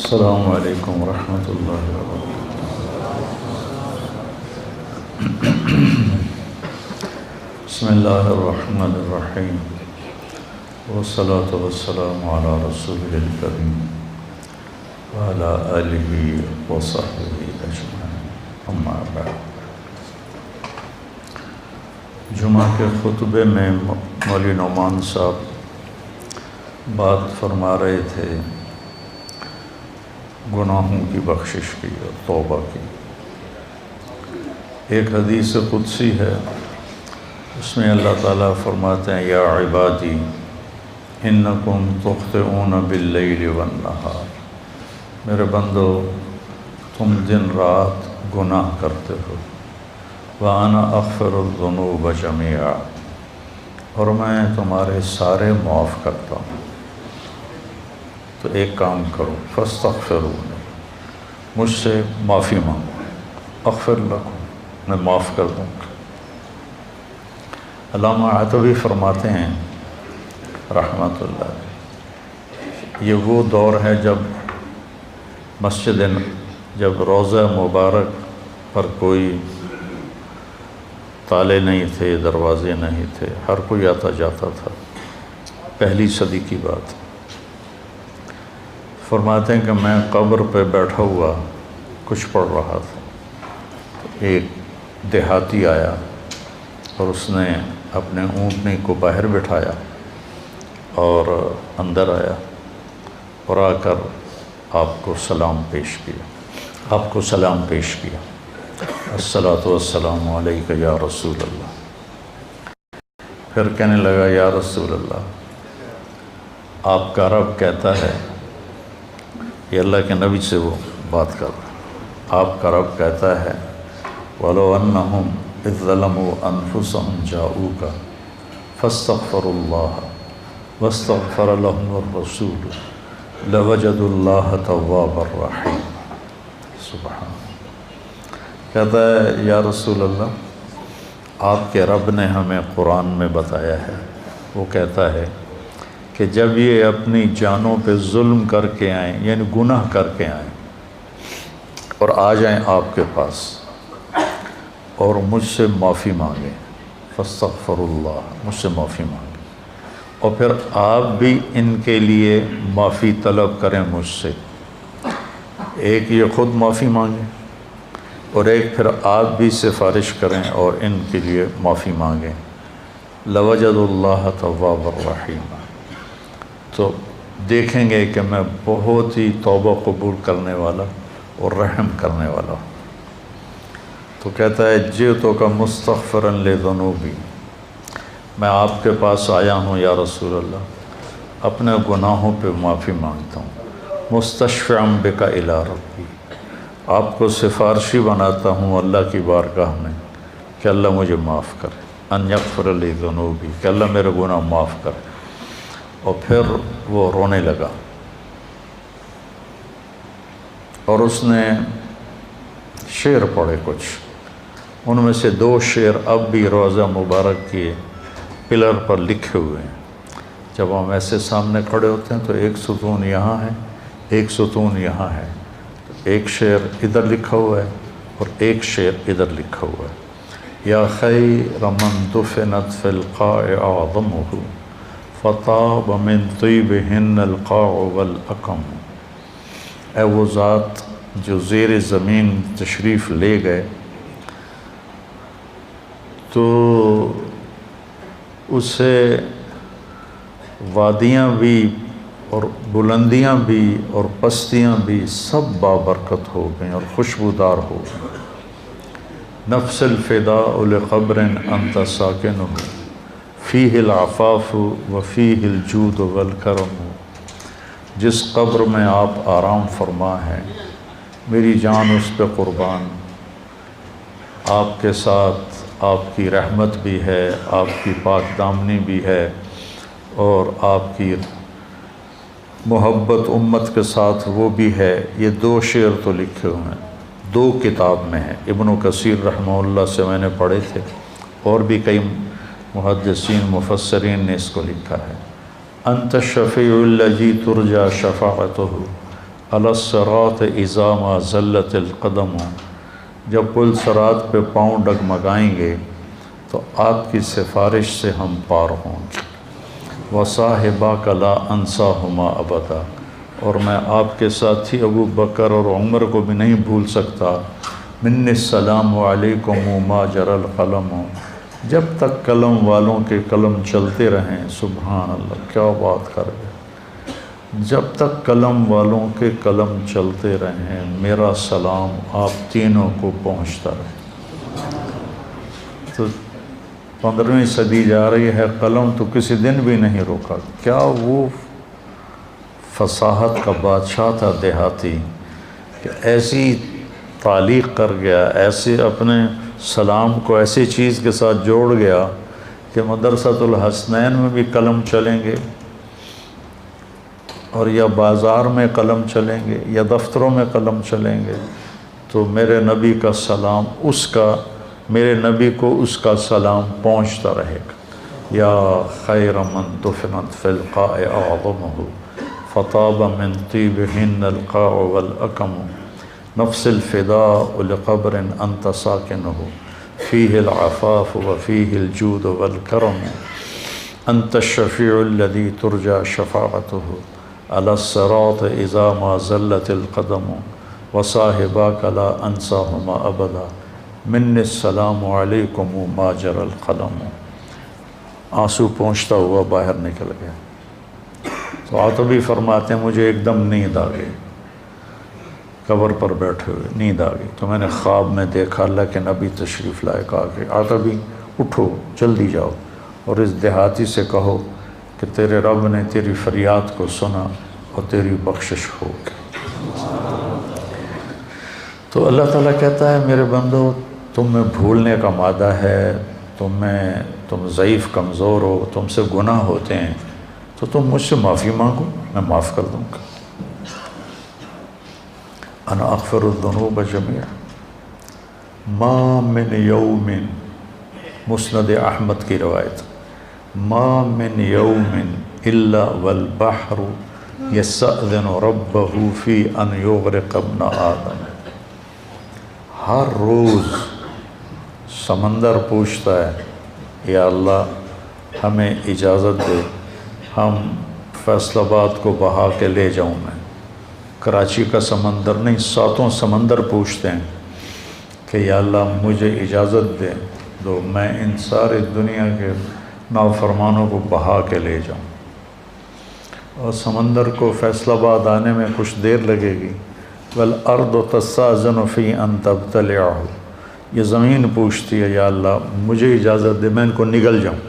السلام علیکم ورحمۃ اللہ وبرکاتہ۔ بسم اللہ الرحمن الرحیم، والصلاة والسلام علی رسول الکریم وعلی آلہ وصحبہ اجمعین، اما بعد۔ جمعہ کے خطبے میں مولوی نعمان صاحب بات فرما رہے تھے گناہوں کی بخشش کی اور توبہ کی۔ ایک حدیث قدسی ہے، اس میں اللہ تعالیٰ فرماتے ہیں یا عبادی انکم تخطئون باللیل والنہار، میرے بندو تم دن رات گناہ کرتے ہو، وَأَنَا أَغْفِرُ الذُّنُوبَ جَمِيعًا، اور میں تمہارے سارے معاف کرتا ہوں۔ تو ایک کام کرو، فاستغفرونی، مجھ سے معافی مانگو، اغفر لکم، میں معاف کر دوں گا۔ علامہ عتبی فرماتے ہیں رحمۃ اللہ علیہ، یہ وہ دور ہے جب روضہ مبارک پر کوئی تالے نہیں تھے، دروازے نہیں تھے، ہر کوئی آتا جاتا تھا، پہلی صدی کی بات۔ فرماتے ہیں کہ میں قبر پہ بیٹھا ہوا کچھ پڑھ رہا تھا، ایک دیہاتی آیا اور اس نے اپنے اونٹنی کو باہر بٹھایا اور اندر آیا اور آ کر آپ کو سلام پیش کیا، الصلاۃ والسلام علیک یا رسول اللہ۔ پھر کہنے لگا یا رسول اللہ، آپ کا رب کہتا ہے، یہ اللہ کے نبی سے وہ بات کر رہا ہے، آپ کا رب کہتا ہے وَلَوْ أَنَّهُمْ إِذْ ظَلَمُوا أَنفُسَهُمْ جَاءُوكَ فَاسْتَغْفَرُوا اللَّهَ وَاسْتَغْفَرَ لَهُمُ الرَّسُولُ لَوَجَدُوا اللَّهَ تَوَّابًا رَحِيمًا۔ سبحان اللہ، کہتا ہے یا رسول اللہ، آپ کے رب نے ہمیں قرآن میں بتایا ہے، وہ کہتا ہے کہ جب یہ اپنی جانوں پہ ظلم کر کے آئیں، یعنی گناہ کر کے آئیں اور آ جائیں آپ کے پاس اور مجھ سے معافی مانگیں، فاستغفر اللہ، مجھ سے معافی مانگیں، اور پھر آپ بھی ان کے لیے معافی طلب کریں مجھ سے، ایک یہ خود معافی مانگیں اور ایک پھر آپ بھی سفارش کریں اور ان کے لیے معافی مانگیں، لوجد اللہ توابا رحیما، تو دیکھیں گے کہ میں بہت ہی توبہ قبول کرنے والا اور رحم کرنے والا ہوں۔ تو کہتا ہے جئتک مستغفرا لذنوبی، میں آپ کے پاس آیا ہوں یا رسول اللہ، اپنے گناہوں پہ معافی مانگتا ہوں، مستشفعا بک الی ربی، آپ کو سفارشی بناتا ہوں اللہ کی بارگاہ میں کہ اللہ مجھے معاف کرے، ان یغفر لی ذنوبی، کہ اللہ میرے گناہ معاف کرے۔ اور پھر وہ رونے لگا اور اس نے شعر پڑھے کچھ، ان میں سے 2 شعر اب بھی روضہ مبارک کے پلر پر لکھے ہوئے ہیں۔ جب ہم ایسے سامنے کھڑے ہوتے ہیں تو ایک ستون یہاں ہے، ایک ستون یہاں ہے، ایک شعر ادھر لکھا ہوا ہے اور ایک شعر ادھر لکھا ہوا ہے، یا خیر من دفنت فی القاع اعظمہ فطاب من طیبہن القاع والاکم، اے وہ ذات جو زیر زمین تشریف لے گئے تو اسے وادیاں بھی اور بلندیاں بھی اور پستیاں بھی سب بابرکت ہو گئیں اور خوشبودار ہو گئیں، نفس الفداء لقبر انت ساکنہ فیہ العفاف وفیہ الجود والکرم، جس قبر میں آپ آرام فرما ہیں میری جان اس پہ قربان، آپ کے ساتھ آپ کی رحمت بھی ہے، آپ کی پاک دامنی بھی ہے، اور آپ کی محبت امت کے ساتھ وہ بھی ہے۔ یہ 2 شعر تو لکھے ہوئے ہیں، 2 کتاب میں ہیں، ابن کثیر رحمہ اللہ سے میں نے پڑھے تھے، اور بھی کئی محدثین مفسرین نے اس کو لکھا ہے۔ انت الشفیع الذی ترجى شفاعتہ علی الصراط اذا ما زلت القدم، جب پل صراط پہ پاؤں ڈگمگائیں گے تو آپ کی سفارش سے ہم پار ہوں گے۔ وصاحباک لا انساہما ابدا، اور میں آپ کے ساتھی ابو بکر اور عمر کو بھی نہیں بھول سکتا۔ منی السلام علیکم ما جرى القلم، جب تک قلم والوں کے قلم چلتے رہیں۔ سبحان اللہ، کیا بات کر گئے، جب تک قلم والوں کے قلم چلتے رہیں میرا سلام آپ تینوں کو پہنچتا رہے۔ تو 15ویں صدی جا رہی ہے، قلم تو کسی دن بھی نہیں روکا۔ کیا وہ فصاحت کا بادشاہ تھا دیہاتی کہ ایسی تعلیق کر گیا، ایسے اپنے سلام کو ایسی چیز کے ساتھ جوڑ گیا کہ مدرسۃ الحسنین میں بھی قلم چلیں گے، اور یا بازار میں قلم چلیں گے یا دفتروں میں قلم چلیں گے، تو میرے نبی کا سلام میرے نبی کو اس کا سلام پہنچتا رہے گا۔ یا خیر من دفنت فی القاع اعظمہ فطاب من طیبہن القاع والاکم، نفس الفداء لقبر انت ساکنہ فیہ العفاف وفیہ الجود والکرم، انت الشفیع الذی ترجى شفاعتہ علی الصراط اذا ما زلت القدم، وصاحباک لا انساہما ابدا، منی السلام علیکم ما جرى القلم۔ آنسو پہنچتا ہوا باہر نکل گیا۔ تو عاطبی فرماتے ہیں مجھے ایک دم نیند آ گئی، قبر پر بیٹھے ہوئے نیند آ گئی، تو میں نے خواب میں دیکھا اللہ کے نبی تشریف لائے، کہا کہ عاطبی اٹھو جلدی جاؤ اور اس دیہاتی سے کہو کہ تیرے رب نے تیری فریاد کو سنا اور تیری بخشش ہو گئی۔ تو اللہ تعالیٰ کہتا ہے میرے بندو تم میں بھولنے کا مادہ ہے، تم ضعیف کمزور ہو، تم سے گناہ ہوتے ہیں، تو تم مجھ سے معافی مانگو، میں معاف کر دوں گا۔ انا اغفر الذنوب جميعا ما من یوم، مسند احمد کی روایت، ما من یوم الا والبحر یستأذن ربہ فی ان یغرق ابن آدم، ہر روز سمندر پوچھتا ہے یا اللہ ہمیں اجازت دے، ہم فیصل آباد کو بہا کے لے جاؤں میں۔ کراچی کا سمندر نہیں، 7 سمندر پوچھتے ہیں کہ یا اللہ مجھے اجازت دے دو، میں ان سارے دنیا کے نافرمانوں کو بہا کے لے جاؤں۔ اور سمندر کو فیصل آباد آنے میں کچھ دیر لگے گی۔ والارض تستأذن فی ان تبتلعہ، یہ زمین پوچھتی ہے یا اللہ مجھے اجازت دے میں ان کو نگل جاؤں،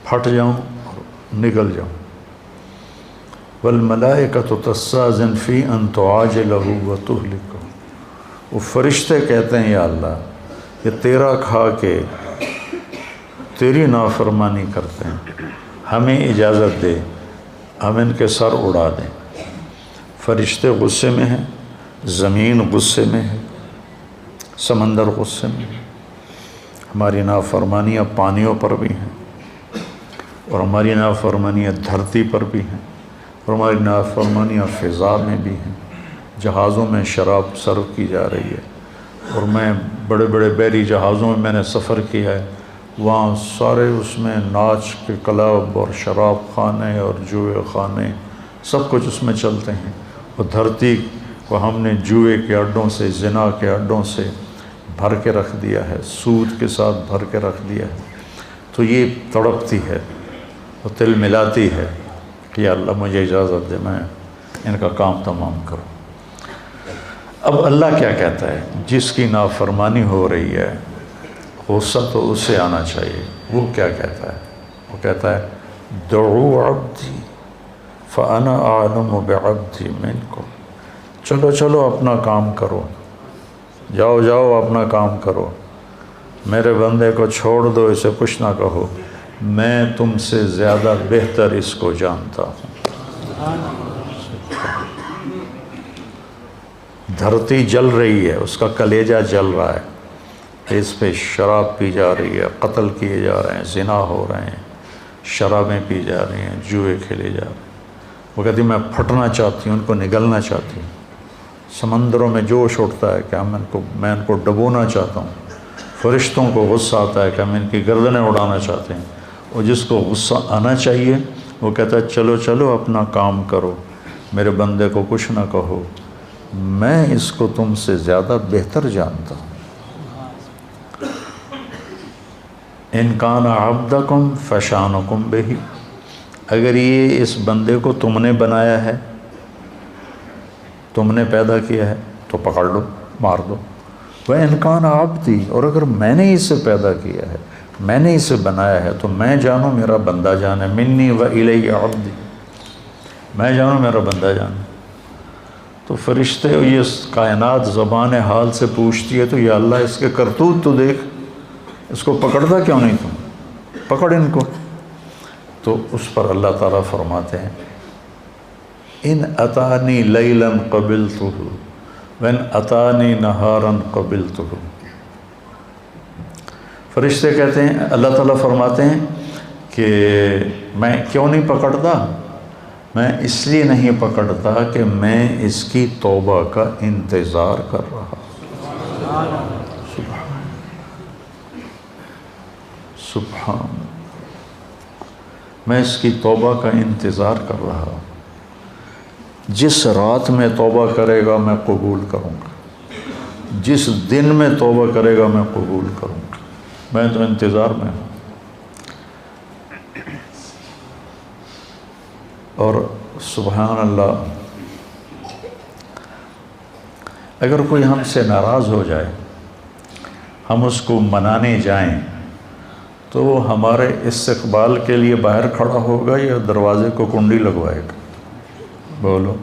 پھٹ جاؤں اور نگل جاؤں۔ والملائکۃ تستأذن فی ان تعاجلہ وتہلکہ، وہ فرشتے کہتے ہیں یا اللہ یہ تیرا کھا کے تیری نافرمانی کرتے ہیں، ہمیں اجازت دے ہم ان کے سر اڑا دیں۔ فرشتے غصے میں ہیں، زمین غصے میں ہے، سمندر غصے میں ہے، ہماری نافرمانیاں پانیوں پر بھی ہیں، اور ہماری نافرمانیاں دھرتی پر بھی ہیں، اور ہماری نافرمانیاں فضا میں بھی ہیں۔ جہازوں میں شراب سرو کی جا رہی ہے، اور میں بڑے بڑے بحری جہازوں میں نے سفر کیا ہے، وہاں سارے اس میں ناچ کے کلب اور شراب خانے اور جوئے خانے سب کچھ اس میں چلتے ہیں، اور دھرتی کو ہم نے جوئے کے اڈوں سے، زنا کے اڈوں سے بھر کے رکھ دیا ہے، سود کے ساتھ بھر کے رکھ دیا ہے۔ تو یہ تڑپتی ہے اور دل ملاتی ہے کہ یا اللہ مجھے اجازت دے میں ان کا کام تمام کروں۔ اب اللہ کیا کہتا ہے؟ جس کی نافرمانی ہو رہی ہے غصہ تو اس سے آنا چاہیے۔ وہ کیا کہتا ہے؟ وہ کہتا ہے دعوا عبدی فانا اعلم بعبدی منکم، چلو چلو اپنا کام کرو، جاؤ جاؤ اپنا کام کرو، میرے بندے کو چھوڑ دو، اسے کچھ نہ کہو، میں تم سے زیادہ بہتر اس کو جانتا ہوں۔ دھرتی جل رہی ہے، اس کا کلیجہ جل رہا ہے، اس پہ شراب پی جا رہی ہے، قتل کیے جا رہے ہیں، زنا ہو رہے ہیں، شرابیں پی جا رہی ہیں، جوئے کھیلے جا رہے ہیں، وہ کہتی میں پھٹنا چاہتی ہوں، ان کو نگلنا چاہتی ہوں، سمندروں میں جوش اٹھتا ہے کہ میں ان کو ڈبونا چاہتا ہوں، فرشتوں کو غصہ آتا ہے کہ ہم ان کی گردنیں اڑانا چاہتے ہیں، اور جس کو غصہ آنا چاہیے وہ کہتا ہے چلو چلو اپنا کام کرو، میرے بندے کو کچھ نہ کہو، میں اس کو تم سے زیادہ بہتر جانتا ہوں۔ ان کان عبدکم فشانکم بہ، اگر یہ اس بندے کو تم نے بنایا ہے، تم نے پیدا کیا ہے تو پکڑ لو، مار دو۔ وَإِنْ كَانَ عَبْدِي، اور اگر میں نے اسے پیدا کیا ہے، میں نے اسے بنایا ہے تو میں جانوں میرا بندہ جانے، منی وَإِلَيَّ عَبْدِي، میں جانوں میرا بندہ جانے۔ تو فرشتے یہ کائنات زبان حال سے پوچھتی ہے تو یا اللہ اس کے کرتوت تو دیکھ، اس کو پکڑتا کیوں نہیں تم، پکڑ ان کو۔ تو اس پر اللہ تعالیٰ فرماتے ہیں ان اتانی لیلا قبلتہ وان اتانی نہارا قبلتہ۔ فرشتے کہتے ہیں، اللہ تعالیٰ فرماتے ہیں کہ میں کیوں نہیں پکڑتا، میں اس لیے نہیں پکڑتا کہ میں اس کی توبہ کا انتظار کر رہا۔ سبحان، میں اس کی توبہ کا انتظار کر رہا، جس رات میں توبہ کرے گا میں قبول کروں گا، جس دن میں توبہ کرے گا میں قبول کروں گا، میں تو انتظار میں ہوں۔ اور سبحان اللہ، اگر کوئی ہم سے ناراض ہو جائے، ہم اس کو منانے جائیں تو وہ ہمارے استقبال کے لیے باہر کھڑا ہوگا یا دروازے کو کنڈی لگوائے گا؟ بولو۔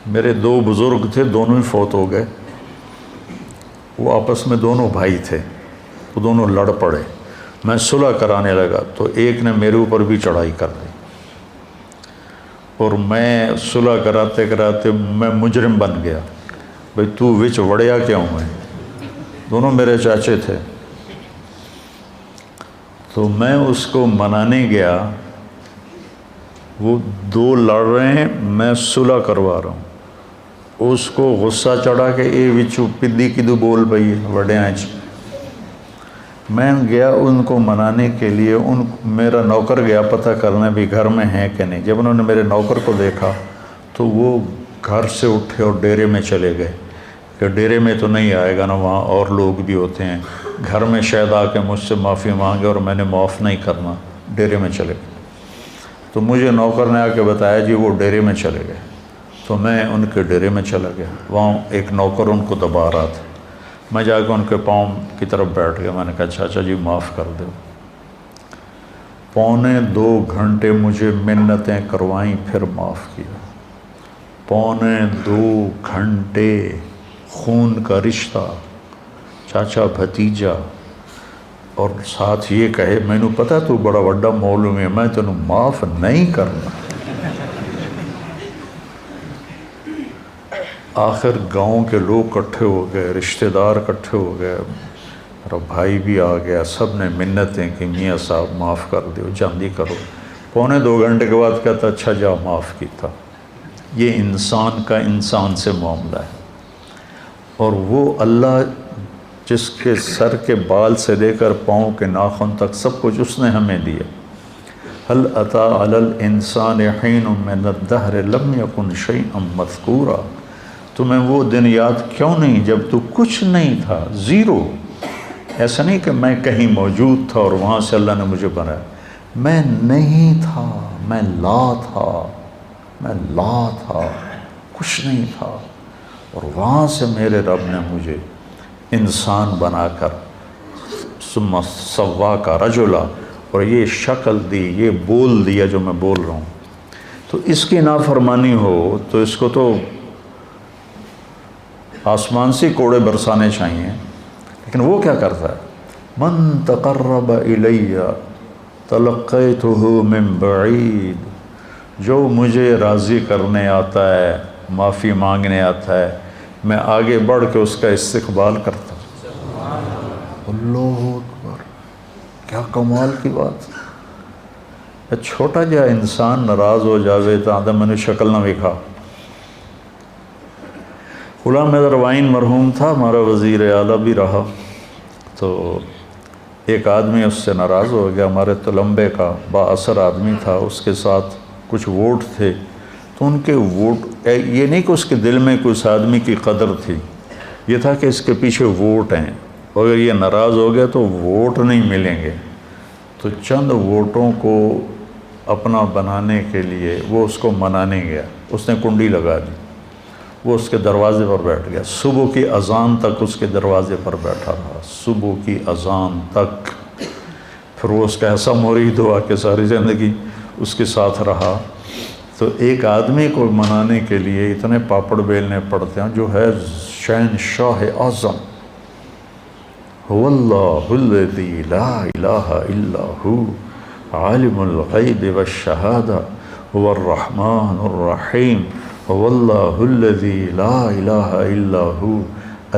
میرے دو بزرگ تھے، دونوں ہی فوت ہو گئے، وہ آپس میں دونوں بھائی تھے، وہ دونوں لڑ پڑے، میں صلح کرانے لگا تو ایک نے میرے اوپر بھی چڑھائی کر دی، اور میں صلح کراتے کراتے میں مجرم بن گیا، بھئی تو وچ وڑیا کیوں ہے؟ دونوں میرے چاچے تھے۔ تو میں اس کو منانے گیا، وہ دو لڑ رہے ہیں، میں صلح کروا رہا ہوں، اس کو غصہ چڑھا کہ اے وچو پدی کدو بول پئی وڈے آئیں۔ میں گیا ان کو منانے کے لیے، میرا نوکر گیا پتہ کرنے بھی گھر میں ہیں کہ نہیں۔ جب انہوں نے میرے نوکر کو دیکھا تو وہ گھر سے اٹھے اور ڈیرے میں چلے گئے کہ ڈیرے میں تو نہیں آئے گا نا، وہاں اور لوگ بھی ہوتے ہیں، گھر میں شاید آ کے مجھ سے معافی مانگے اور میں نے معاف نہیں کرنا، ڈیرے میں چلے گئے۔ تو مجھے نوکر نے آ کے بتایا جی وہ ڈیرے میں چلے گئے، تو میں ان کے ڈیرے میں چلا گیا، وہاں ایک نوکر ان کو دبا رہا تھا، میں جا کے ان کے پاؤں کی طرف بیٹھ گیا، میں نے کہا چاچا جی معاف کر دو۔ 2.25 گھنٹے مجھے منتیں کروائیں، پھر معاف کیا۔ 2.25 گھنٹے خون کا رشتہ، چاچا بھتیجا، اور ساتھ یہ کہے میں نے پتا تو بڑا وڈا مولوی ہے، میں تینوں معاف نہیں کرنا۔ آخر گاؤں کے لوگ کٹھے ہو گئے، رشتہ دار کٹھے ہو گئے، میرا بھائی بھی آ گیا، سب نے منتیں کہ میاں صاحب معاف کر دیو، جلدی کرو۔ 2.25 گھنٹے کے بعد کہتا اچھا جا معاف کیتا۔ یہ انسان کا انسان سے معاملہ ہے، اور وہ اللہ جس کے سر کے بال سے لے کر پاؤں کے ناخن تک سب کچھ اس نے ہمیں دیا۔ هل أتى على الإنسان حين من الدهر لم يكن شيئا مذكورا، تمہیں وہ دن یاد کیوں نہیں جب تو کچھ نہیں تھا، زیرو۔ ایسا نہیں کہ میں کہیں موجود تھا اور وہاں سے اللہ نے مجھے بنایا، میں نہیں تھا، میں لا تھا، میں لا تھا، کچھ نہیں تھا، اور وہاں سے میرے رب نے مجھے انسان بنا کر ثم سواک رجلا، اور یہ شکل دی، یہ بول دیا جو میں بول رہا ہوں۔ تو اس کی نافرمانی ہو تو اس کو تو آسمان سے کوڑے برسانے چاہیے، لیکن وہ کیا کرتا ہے؟ من تقرب الی تلقیتہ من بعید، جو مجھے راضی کرنے آتا ہے، معافی مانگنے آتا ہے، میں آگے بڑھ کے اس کا استقبال کرتا ہوں۔ اللہ اکبر، کیا کمال کی بات! چھوٹا جا انسان ناراض ہو جاوے تو آدھا میں نے شکل نہ وکھا۔ غلام حیدر وائن مرحوم تھا، ہمارا وزیر اعلیٰ بھی رہا، تو ایک آدمی اس سے ناراض ہو گیا، ہمارے تلمبے کا با اثر آدمی تھا، اس کے ساتھ کچھ ووٹ تھے، تو ان کے ووٹ، یہ نہیں کہ اس کے دل میں اس آدمی کی قدر تھی، یہ تھا کہ اس کے پیچھے ووٹ ہیں، اور اگر یہ ناراض ہو گیا تو ووٹ نہیں ملیں گے، تو چند ووٹوں کو اپنا بنانے کے لیے وہ اس کو منانے گیا، اس نے کنڈی لگا دی، وہ اس کے دروازے پر بیٹھ گیا، صبح کی اذان تک اس کے دروازے پر بیٹھا رہا، صبح کی اذان تک، پھر وہ اس کا ایسا مرید ہوا کہ ساری زندگی اس کے ساتھ رہا۔ تو ایک آدمی کو منانے کے لیے اتنے پاپڑ بیلنے پڑتے ہیں، جو ہے شہنشاہ اعظم، هو اللہ الذی لا الہ الا ہو عالم الغیب والشہادہ هو الرحمن الرحیم هو اللہ الذی لا الہ الا ہو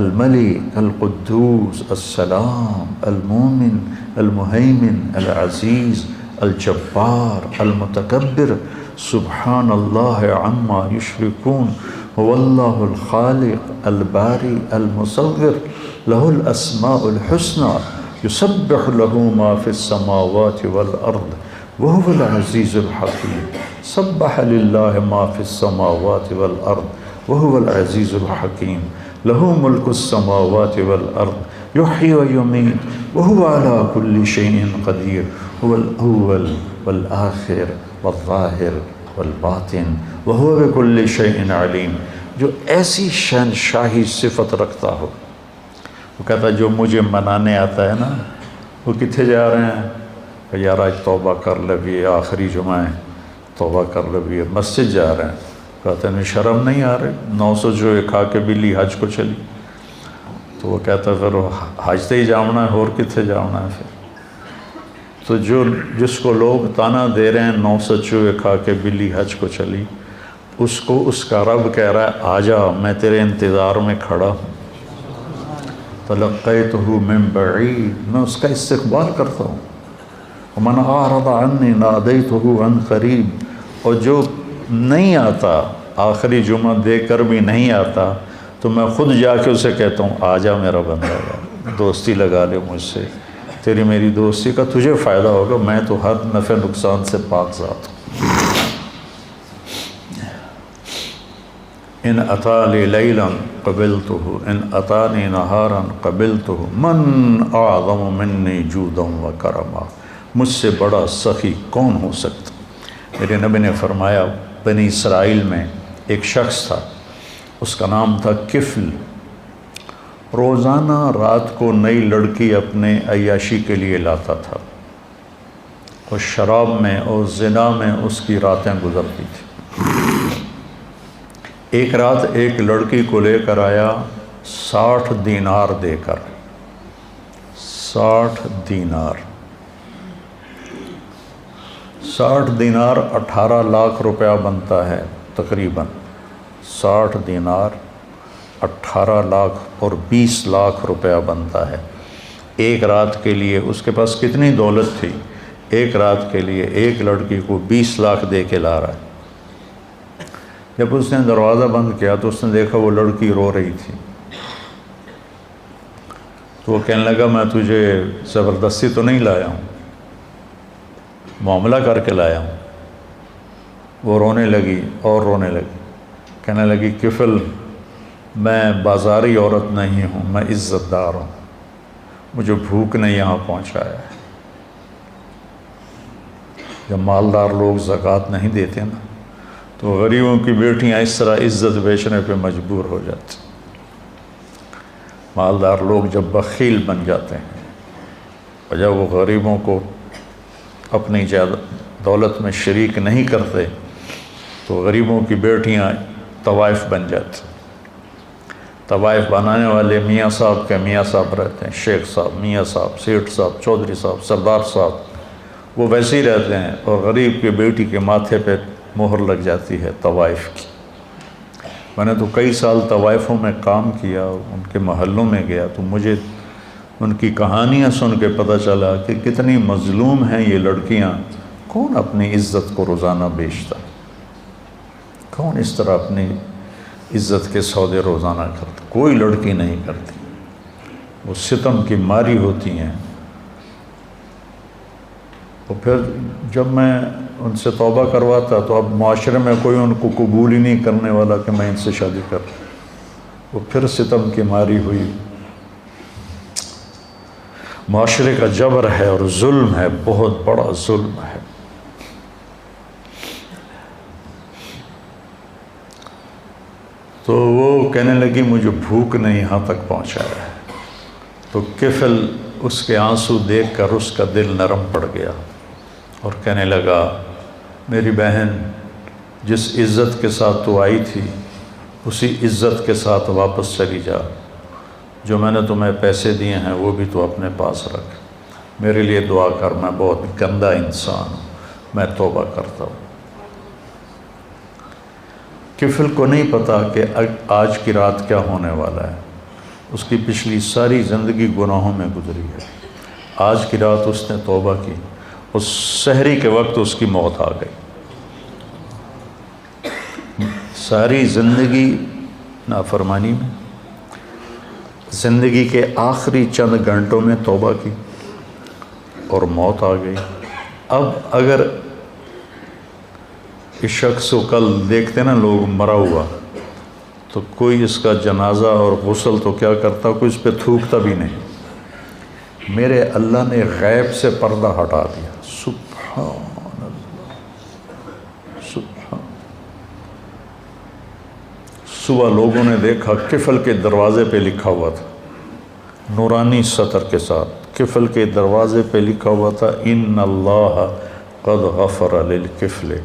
الملک القدوس السلام المومن المہیمن العزیز الجبار المتکبر سبحان اللہ عما یشرکون هو اللہ الخالق الباری المصور له الاسماء الحسنى يسبح له ما في السماوات والارض وهو العزيز الحكيم سبح لله ما في السماوات والارض وهو العزيز الحكيم له ملك السماوات والارض يحيي ويميت وهو على كل شيء قدير هو الاول والآخر والظاہر والباطن وهو بكل شيء علیم، جو ایسی شہنشاہی صفت رکھتا ہو۔ وہ کہتا ہے جو مجھے منانے آتا ہے نا، وہ کتنے جا رہے ہیں کہ یار آج توبہ کر لے بھی، آخری جمعہ ہے، توبہ کر لے بھی، مسجد جا رہے ہیں، کہتے ہیں شرم نہیں آ رہے، 900 جو کھا کے بلی حج کو چلی، تو وہ کہتا ہے اگر حج تے ہی جاؤنا ہے اور کتنے جاؤنا ہے پھر؟ تو جس کو لوگ تانا دے رہے ہیں 900 چوہے کھا کے بلی حج کو چلی، اس کو اس کا رب کہہ رہا ہے آجا میں تیرے انتظار میں کھڑا ہوں، تلقیتہ من بعید، میں اس کا استقبال کرتا ہوں، ومن اعرض عنی نادیتہ عن قریب، اور جو نہیں آتا، آخری جمعہ دے کر بھی نہیں آتا، تو میں خود جا کے اسے کہتا ہوں آجا میرا بندہ، دوستی لگا لے مجھ سے، تیری میری دوستی کا تجھے فائدہ ہوگا، میں تو ہر نفع نقصان سے پاک ذات ہوں۔ ان اتانی لیلا قبلتہ ان اتانی نہارا قبلتہ من اعظم منی جودا و کرما، مجھ سے بڑا سخی کون ہو سکتا؟ میرے نبی نے فرمایا بنی اسرائیل میں ایک شخص تھا، اس کا نام تھا کفل، روزانہ رات کو نئی لڑکی اپنے عیاشی کے لیے لاتا تھا، اور شراب میں اور زنا میں اس کی راتیں گزرتی تھیں۔ ایک رات ایک لڑکی کو لے کر آیا 60 دینار دے کر، 60 دینار 60 دینار 18 لاکھ روپیہ بنتا ہے تقریباً، 60 دینار 18 لاکھ اور 20 لاکھ روپیہ بنتا ہے ایک رات کے لیے۔ اس کے پاس کتنی دولت تھی، ایک رات کے لیے ایک لڑکی کو 20 لاکھ دے کے لا رہا ہے۔ جب اس نے دروازہ بند کیا تو اس نے دیکھا وہ لڑکی رو رہی تھی، تو وہ کہنے لگا میں تجھے زبردستی تو نہیں لایا ہوں، معاملہ کر کے لایا ہوں۔ وہ رونے لگی اور رونے لگی، کہنے لگی کفل میں بازاری عورت نہیں ہوں، میں عزت دار ہوں، مجھے بھوک نے یہاں پہنچایا ہے۔ جب مالدار لوگ زکوٰۃ نہیں دیتے نا تو غریبوں کی بیٹیاں اس طرح عزت بیچنے پہ مجبور ہو جاتی۔ مالدار لوگ جب بخیل بن جاتے ہیں اور جب وہ غریبوں کو اپنی دولت میں شریک نہیں کرتے تو غریبوں کی بیٹیاں طوائف بن جاتی۔ طوائف بنانے والے میاں صاحب کے میاں صاحب رہتے ہیں، شیخ صاحب، میاں صاحب، سیٹھ صاحب، چودھری صاحب، سردار صاحب، وہ ویسے ہی رہتے ہیں، اور غریب کی بیٹی کے ماتھے پہ مہر لگ جاتی ہے طوائف کی۔ میں نے تو کئی سال طوائفوں میں کام کیا، ان کے محلوں میں گیا تو مجھے ان کی کہانیاں سن کے پتہ چلا کہ کتنی مظلوم ہیں یہ لڑکیاں کون اپنی عزت کو روزانہ بیچتا؟ کون اس طرح اپنی عزت کے سودے روزانہ کرتا؟ کوئی لڑکی نہیں کرتی، وہ ستم کی ماری ہوتی ہیں۔ تو پھر جب میں ان سے توبہ کرواتا تو اب معاشرے میں کوئی ان کو قبول ہی نہیں کرنے والا کہ میں ان سے شادی کروں، وہ پھر ستم کی ماری ہوئی۔ معاشرے کا جبر ہے اور ظلم ہے، بہت بڑا ظلم ہے۔ تو وہ کہنے لگی مجھے بھوک نے یہاں تک پہنچایا ہے۔ تو کفل اس کے آنسو دیکھ کر اس کا دل نرم پڑ گیا اور کہنے لگا میری بہن، جس عزت کے ساتھ تو آئی تھی اسی عزت کے ساتھ واپس چلی جا، جو میں نے تمہیں پیسے دیے ہیں وہ بھی تو اپنے پاس رکھ، میرے لیے دعا کر، میں بہت گندا انسان ہوں، میں توبہ کرتا ہوں۔ کفل کو نہیں پتا کہ آج کی رات کیا ہونے والا ہے، اس کی پچھلی ساری زندگی گناہوں میں گزری ہے۔ آج کی رات اس نے توبہ کی، اس سحری کے وقت اس کی موت آ گئی۔ ساری زندگی نافرمانی میں، زندگی کے آخری چند گھنٹوں میں توبہ کی اور موت آ گئی۔ اب اگر اس شخص کو کل دیکھتے نا لوگ مرا ہوا، تو کوئی اس کا جنازہ اور غسل تو کیا کرتا، کوئی اس پہ تھوکتا بھی نہیں۔ میرے اللہ نے غیب سے پردہ ہٹا دیا، سبحان اللہ، سبحان۔ صبح لوگوں نے دیکھا کفل کے دروازے پہ لکھا ہوا تھا، نورانی سطر کے ساتھ کفل کے دروازے پہ لکھا ہوا تھا ان اللہ قد غفر للکفل،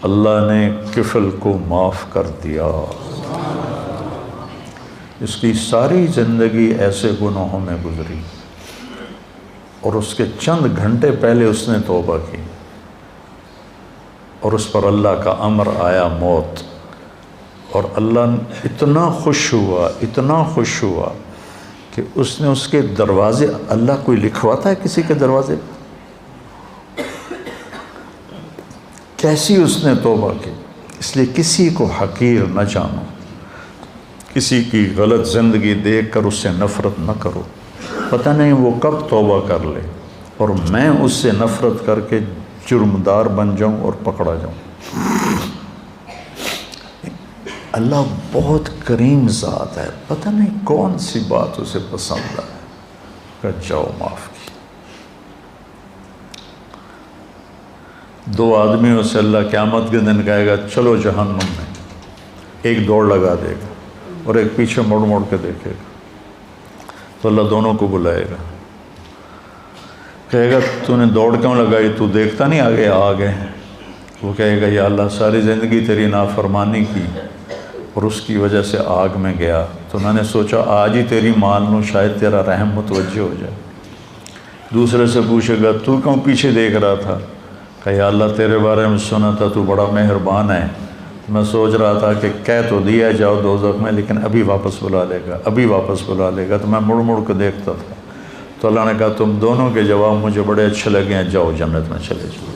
اللہ نے کفل کو معاف کر دیا۔ اس کی ساری زندگی ایسے گناہوں میں گزری اور اس کے چند گھنٹے پہلے اس نے توبہ کی اور اس پر اللہ کا امر آیا موت، اور اللہ اتنا خوش ہوا، اتنا خوش ہوا کہ اس نے اس کے دروازے، اللہ کوئی لکھواتا ہے کسی کے دروازے پہ؟ کیسی اس نے توبہ کی۔ اس لیے کسی کو حقیر نہ جانو، کسی کی غلط زندگی دیکھ کر اس سے نفرت نہ کرو، پتہ نہیں وہ کب توبہ کر لے اور میں اس سے نفرت کر کے جرمدار بن جاؤں اور پکڑا جاؤں۔ اللہ بہت کریم ذات ہے، پتہ نہیں کون سی بات اسے پسند ہے کہ جاؤ معاف کی۔ دو آدمیوں سے اللہ قیامت کے دن کہے گا چلو جہنم میں، ایک دوڑ لگا دے گا اور ایک پیچھے مڑ مڑ کے دیکھے گا، تو اللہ دونوں کو بلائے گا، کہے گا تو نے دوڑ کیوں لگائی، تو دیکھتا نہیں آگے آگے؟ وہ کہے گا یا اللہ ساری زندگی تیری نافرمانی کی اور اس کی وجہ سے آگ میں گیا، تو میں نے سوچا آج ہی تیری مان لوں، شاید تیرا رحم متوجہ ہو جائے۔ دوسرے سے پوچھے گا تو کیوں پیچھے دیکھ رہا تھا، کہ یا اللہ تیرے بارے میں سنا تھا تو بڑا مہربان ہے، میں سوچ رہا تھا کہ کہہ تو دیا جاؤ دوزخ میں لیکن ابھی واپس بلا لے گا، ابھی واپس بلا لے گا، تو میں مڑ مڑ کے دیکھتا تھا۔ تو اللہ نے کہا تم دونوں کے جواب مجھے بڑے اچھے لگے ہیں، جاؤ جنت میں چلے جاؤ۔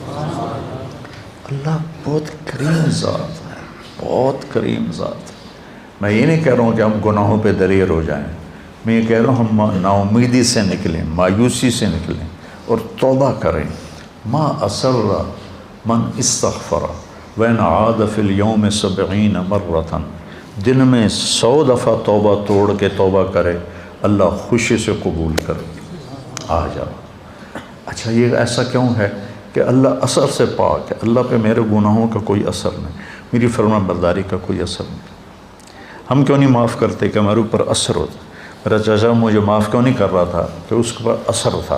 اللہ بہت کریم ذات ہے، بہت کریم ذات ہے۔ میں یہ نہیں کہہ رہا ہوں کہ ہم گناہوں پہ دلیر ہو جائیں، میں یہ کہہ رہا ہوں ہم نا امیدی سے نکلیں، مایوسی سے نکلیں اور توبہ کریں۔ ما اسر من استغفر وین عاد فی اليوم 70 مرۃ، دن میں 100 دفعہ توبہ توڑ کے توبہ کرے، اللہ خوشی سے قبول کرے۔ آ جاؤ۔ اچھا یہ ایسا کیوں ہے کہ اللہ اثر سے پاک ہے، اللہ پہ میرے گناہوں کا کوئی اثر نہیں، میری فرما برداری کا کوئی اثر نہیں۔ ہم کیوں نہیں معاف کرتے کہ ہمارے اوپر اثر ہوتا؟ میرا چچا مجھے معاف کیوں نہیں کر رہا تھا کہ اس کے اوپر اثر تھا،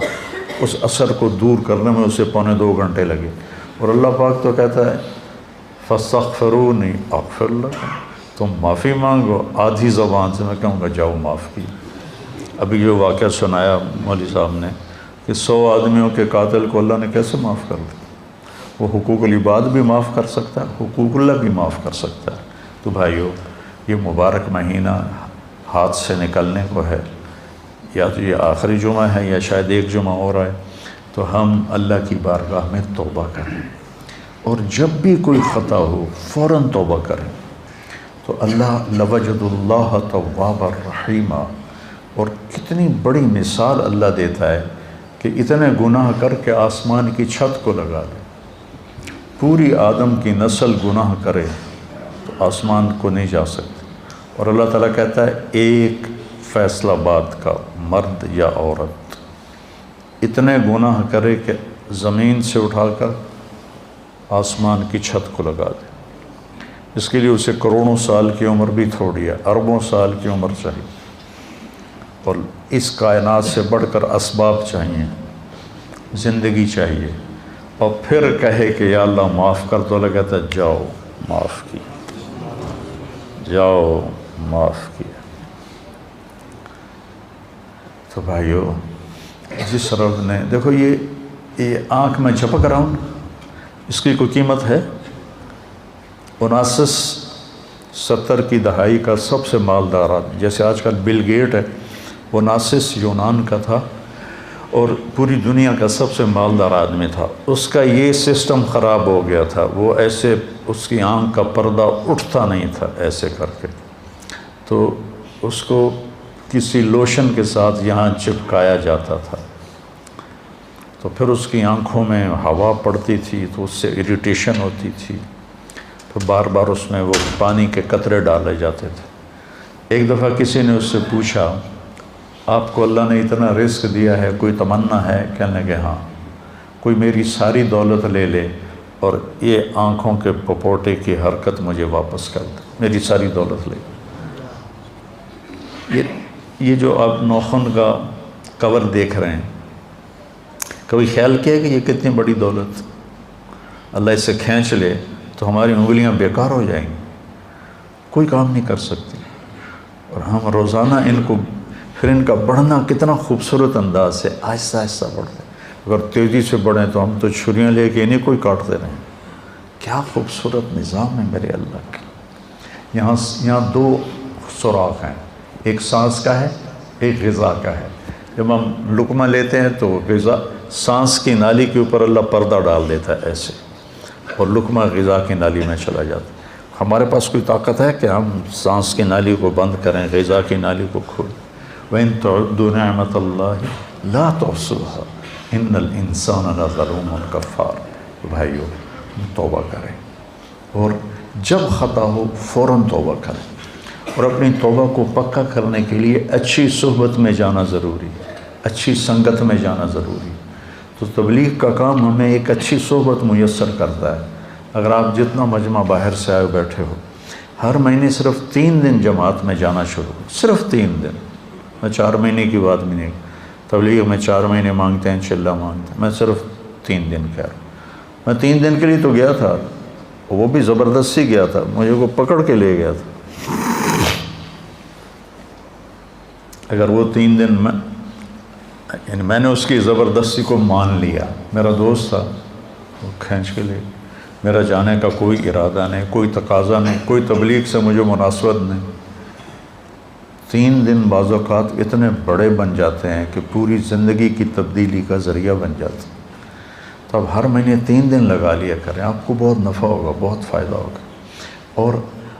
اس اثر کو دور کرنے میں اسے 2.25 گھنٹے لگے، اور اللہ پاک تو کہتا ہے فاستغفرونی اغفر لکم، تم معافی مانگو، آدھی زبان سے میں کہوں گا جاؤ معاف کی۔ ابھی جو واقعہ سنایا مولوی صاحب نے کہ 100 آدمیوں کے قاتل کو اللہ نے کیسے معاف کر دیا، وہ حقوق العباد بھی معاف کر سکتا ہے، حقوق اللہ بھی معاف کر سکتا ہے۔ تو بھائیو یہ مبارک مہینہ ہاتھ سے نکلنے کو ہے، یا تو یہ آخری جمعہ ہے یا شاید ایک جمعہ اور آئے، تو ہم اللہ کی بارگاہ میں توبہ کریں، اور جب بھی کوئی خطا ہو فوراً توبہ کریں، تو اللہ لوجد اللہ توابا رحیما. اور کتنی بڑی مثال اللہ دیتا ہے کہ اتنے گناہ کر کے آسمان کی چھت کو لگا لے. پوری آدم کی نسل گناہ کرے تو آسمان کو نہیں جا سکتے، اور اللہ تعالیٰ کہتا ہے ایک فیصلہ باد کا مرد یا عورت اتنے گناہ کرے کہ زمین سے اٹھا کر آسمان کی چھت کو لگا دے. اس کے لیے اسے کروڑوں سال کی عمر بھی تھوڑی ہے، اربوں سال کی عمر چاہیے، اور اس کائنات سے بڑھ کر اسباب چاہیے، زندگی چاہیے، اور پھر کہے کہ یا اللہ معاف کر. تو اللہ کہتا ہے جاؤ معاف کیا، جاؤ معاف کیا. تو بھائیو، جس رب نے دیکھو یہ آنکھ میں جھپک رہا ہوں، اس کی کوئی قیمت ہے؟ 1970 کی دہائی کا سب سے مالدار آدمی، جیسے آج کل بل گیٹ ہے، وہ 19 یونان کا تھا اور پوری دنیا کا سب سے مالدار آدمی تھا. اس کا یہ سسٹم خراب ہو گیا تھا، وہ ایسے اس کی آنکھ کا پردہ اٹھتا نہیں تھا ایسے کر کے، تو اس کو کسی لوشن کے ساتھ یہاں چپکایا جاتا تھا، تو پھر اس کی آنکھوں میں ہوا پڑتی تھی تو اس سے اریٹیشن ہوتی تھی، پھر بار بار اس میں وہ پانی کے قطرے ڈالے جاتے تھے. ایک دفعہ کسی نے اس سے پوچھا آپ کو اللہ نے اتنا رزق دیا ہے، کوئی تمنا ہے؟ کہنے کہ ہاں، کوئی میری ساری دولت لے لے اور یہ آنکھوں کے پپوٹے کی حرکت مجھے واپس کر دے، میری ساری دولت لے. یہ جو آپ ناخن کا کور دیکھ رہے ہیں، کبھی خیال کیا کہ یہ کتنی بڑی دولت، اللہ اسے کھینچ لے تو ہماری انگلیاں بیکار ہو جائیں گی، کوئی کام نہیں کر سکتی، اور ہم روزانہ ان کو، پھر ان کا بڑھنا کتنا خوبصورت انداز سے آہستہ آہستہ بڑھتے ہیں. اگر تیزی سے بڑھیں تو ہم تو چھریاں لے کے انہیں کوئی کاٹتے رہیں. کیا خوبصورت نظام ہے میرے اللہ کا. یہاں 2 سوراخ ہیں، ایک سانس کا ہے، ایک غذا کا ہے. جب ہم لقمہ لیتے ہیں تو غذا سانس کی نالی کے اوپر اللہ پردہ ڈال دیتا ہے ایسے، اور لقمہ غذا کی نالی میں چلا جاتا ہے. ہمارے پاس کوئی طاقت ہے کہ ہم سانس کی نالی کو بند کریں، غذا کی نالی کو کھولیں؟ وَإِن تَعُدُّوا نِعْمَةَ اللَّهِ لَا تُحْصُوهَا إِنَّ الْإِنسَانَ لَظَلُومٌ كَفَّارٌ. بھائیو، توبہ کریں، اور جب خطا ہو فوراً توبہ کریں، اور اپنی توبہ کو پکا کرنے کے لیے اچھی صحبت میں جانا ضروری ہے، اچھی سنگت میں جانا ضروری ہے. تو تبلیغ کا کام ہمیں ایک اچھی صحبت میسر کرتا ہے. اگر آپ جتنا مجمع باہر سے آئے بیٹھے ہو، ہر مہینے صرف 3 دن جماعت میں جانا شروع، صرف 3 دن. میں 4 مہینے کی بات بھی نہیں، تبلیغ میں 4 مہینے مانگتے ہیں، چلہ مانگتے ہیں، میں صرف 3 دن کہہ رہا ہوں. میں 3 دن کے لیے تو گیا تھا، وہ بھی زبردستی گیا تھا، مجھے کو پکڑ کے لے گیا تھا. اگر وہ 3 دن میں نے اس کی زبردستی کو مان لیا، میرا دوست تھا، وہ کھینچ کے لے، میرا جانے کا کوئی ارادہ نہیں، کوئی تقاضا نہیں، کوئی تبلیغ سے مجھے مناسبت نہیں. 3 دن بعض اوقات اتنے بڑے بن جاتے ہیں کہ پوری زندگی کی تبدیلی کا ذریعہ بن جاتے ہیں. تو اب ہر مہینے 3 دن لگا لیا کریں، آپ کو بہت نفع ہوگا، بہت فائدہ ہوگا. اور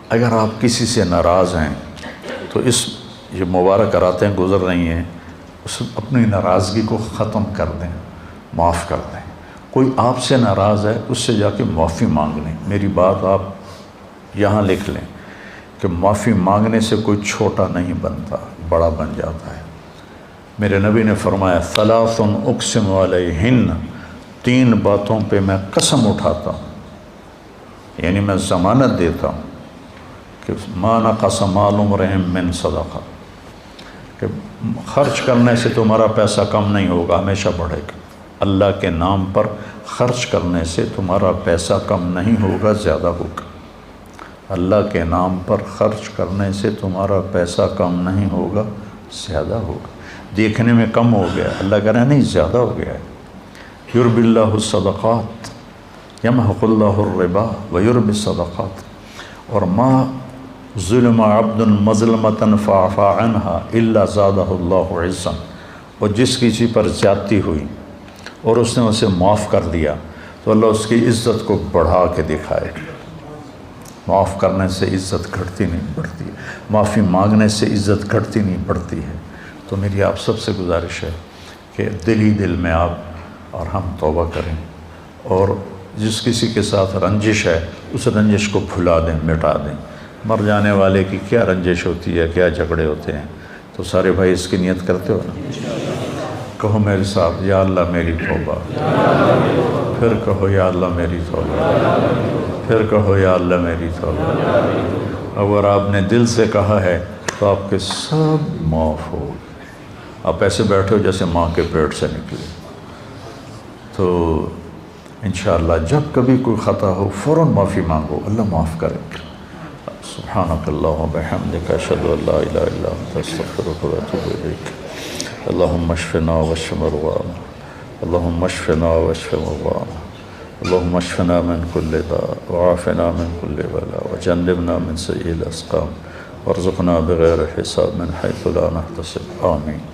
اگر آپ کسی سے ناراض ہیں تو یہ مبارک راتیں گزر رہی ہیں، اپنی ناراضگی کو ختم کر دیں، معاف کر دیں. کوئی آپ سے ناراض ہے، اس سے جا کے معافی مانگ لیں. میری بات آپ یہاں لکھ لیں کہ معافی مانگنے سے کوئی چھوٹا نہیں بنتا، بڑا بن جاتا ہے. میرے نبی نے فرمایا ثلاث اقسم علیہن، 3 باتوں پہ میں قسم اٹھاتا ہوں، یعنی میں ضمانت دیتا ہوں کہ ما نقص مال امرئ من صدقہ، کہ خرچ کرنے سے تمہارا پیسہ کم نہیں ہوگا، ہمیشہ بڑھے گا. اللہ کے نام پر خرچ کرنے سے تمہارا پیسہ کم نہیں ہوگا، زیادہ ہوگا. اللہ کے نام پر خرچ کرنے سے تمہارا پیسہ کم نہیں ہوگا، زیادہ ہوگا. دیکھنے میں کم ہو گیا، اللہ کہہ رہا ہے نہیں، زیادہ ہو گیا ہے. یربی اللہ الصدقات یمحق اللہ الربا ویربی الصدقات. اور ما ظلم عبد مظلمة فعفا عنها الا زادہ اللہ عزا. اور جس کسی پر زیادتی ہوئی اور اس نے اسے معاف کر دیا تو اللہ اس کی عزت کو بڑھا کے دکھائے گا۔ معاف کرنے سے عزت گھٹتی نہیں بڑھتی، معافی مانگنے سے عزت گھٹتی نہیں بڑھتی ہے۔ تو میری آپ سب سے گزارش ہے کہ دل ہی دل میں آپ اور ہم توبہ کریں، اور جس کسی کے ساتھ رنجش ہے اس رنجش کو بھلا دیں، مٹا دیں۔ مر جانے والے کی کیا رنجش ہوتی ہے، کیا جھگڑے ہوتے ہیں، تو سارے بھائی اس کی نیت کرتے ہو نا؟ کہو میرے ساتھ، یا اللہ میری توبہ، پھر کہو یا اللہ میری توبہ، پھر کہو یا اللہ میری توبہ۔ اگر آپ نے دل سے کہا ہے تو آپ کے سب معاف ہو۔ آپ ایسے بیٹھے ہو جیسے ماں کے پیٹ سے نکلے۔ تو انشاءاللہ جب کبھی کوئی خطا ہو فوراً معافی مانگو، اللہ معاف کرے۔ سبحانک اللہم و بحمدک، اشہد ان لا الہ الا انت، استغفرک و اتوب الیک۔ اللہم اشفنا واشف مرضانا، اللہم اشفنا واشف مرضانا، اللہم اشفنا من کل داء وعافنا من کل بلاء وجنبنا من سیئ الاسقام وارزقنا بغیر حساب من حیث لا نحتسب، آمین۔